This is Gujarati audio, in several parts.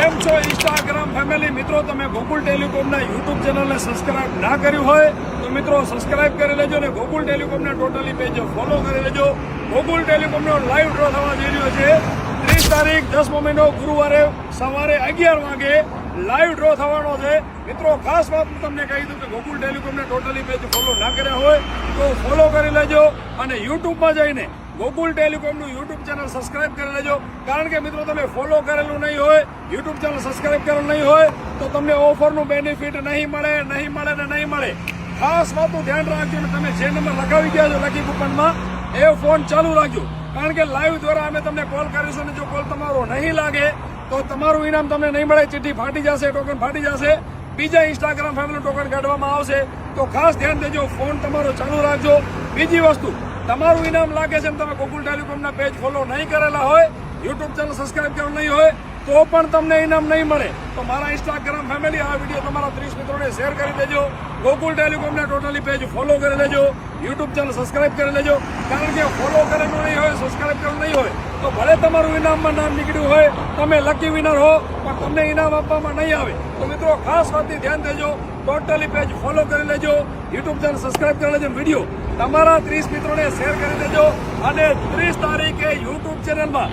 કેમ છો ઇન્સ્ટાગ્રામ ફેમિલી મિત્રો? તમે ગોકુલ ટેલિકોમના યુટ્યુબ ચેનલને સબસ્ક્રાઇબ ના કર્યું હોય તો મિત્રો સબસ્ક્રાઇબ કરી લેજો ને ગોકુલ ટેલિકોમના ટોટલી પેજ ફોલો કરી લેજો. ગોકુલ ટેલિકોમનો લાઈવ ડ્રો થવા જઈ રહ્યો છે 30 તારીખ 10મો મહિનો ગુરુવારે સવારે 11 વાગે લાઈવ ડ્રો થવાનો છે. મિત્રો ખાસ વાત હું તમને કહી દઉં કે ગોકુલ ટેલિકોમને ટોટલી પેજ ફોલો ના કર્યા હોય તો ફોલો કરી લેજો અને યુટ્યુબમાં જઈને ગોકુલ ટેલિકોમનું યુટ્યુબ ચેનલ સબસ્ક્રાઇબ કરી લેજો. કારણ કે મિત્રો તમે ફોલો કરેલું નહીં હોય, યુટ્યુબ ચેનલ સબસ્ક્રાઇબ કરેલું નહીં હોય તો તમને ઓફરનું બેનિફિટ નહીં મળે. ખાસ વાતનું ધ્યાન રાખજો ને તમે જે નંબર લખાવી ગયા છો લકી કૂપનમાં એ ફોન ચાલુ રાખજો. કારણ કે લાઈવ દ્વારા અમે તમને કોલ કરીશું ને જો કોલ તમારો નહીં લાગે તો તમારું ઇનામ તમને નહીં મળે. ચિઠ્ઠી ફાટી જશે, ટોકન ફાટી જશે, બીજા ઇન્સ્ટાગ્રામ ફેમિલી ટોકન કાઢવામાં આવશે. તો ખાસ ધ્યાન દેજો, ફોન તમારો ચાલુ રાખજો. બીજી વસ્તુ, તમારું ઇનામ લાગે છે તમે ગોકુલ ટેલિકોમના પેજ ફોલો નહીં કરેલા હોય, યુટ્યુબ ચેનલ સબસ્ક્રાઇબ કરેલું નહીં હોય તો પણ તમને ઇનામ નહીં મળે. તો મારા ઇન્સ્ટાગ્રામ ફેમિલી આ વિડીયો તમારા 30 મિત્રોને શેર કરી દેજો. ગોકુલ ટેલિકોમના ટોટલી પેજ ફોલો કરી લેજો, યુટ્યુબ ચેનલ સબસ્ક્રાઇબ કરી લેજો. કારણ કે ફોલો કરેલું નહીં હોય, સબસ્ક્રાઇબ કરેલું નહીં હોય તો ભલે તમારું ઇનામમાં નામ નીકળ્યું હોય, તમે લકી વિનર હો, પણ તમને ઇનામ આપવામાં નહીં આવે. તો મિત્રો ખાસ વાતની ધ્યાન દેજો, ટોટલી પેજ ફોલો કરી લેજો, યુટ્યુબ ચેનલ સબસ્ક્રાઇબ કરી લેજો. વિડીયો તમારા 30 મિત્રોને શેર કરી દેજો અને 30 તારીખે યુટ્યુબ ચેનલમાં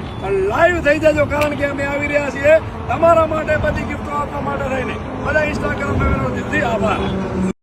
લાઈવ થઈ જજો. કારણ કે અમે આવી રહ્યા છીએ તમારા માટે બધી ગિફ્ટો આપવા માટે રહીને. બધા ઇન્સ્ટાગ્રામ ફેમિલીનો દિલથી આભાર.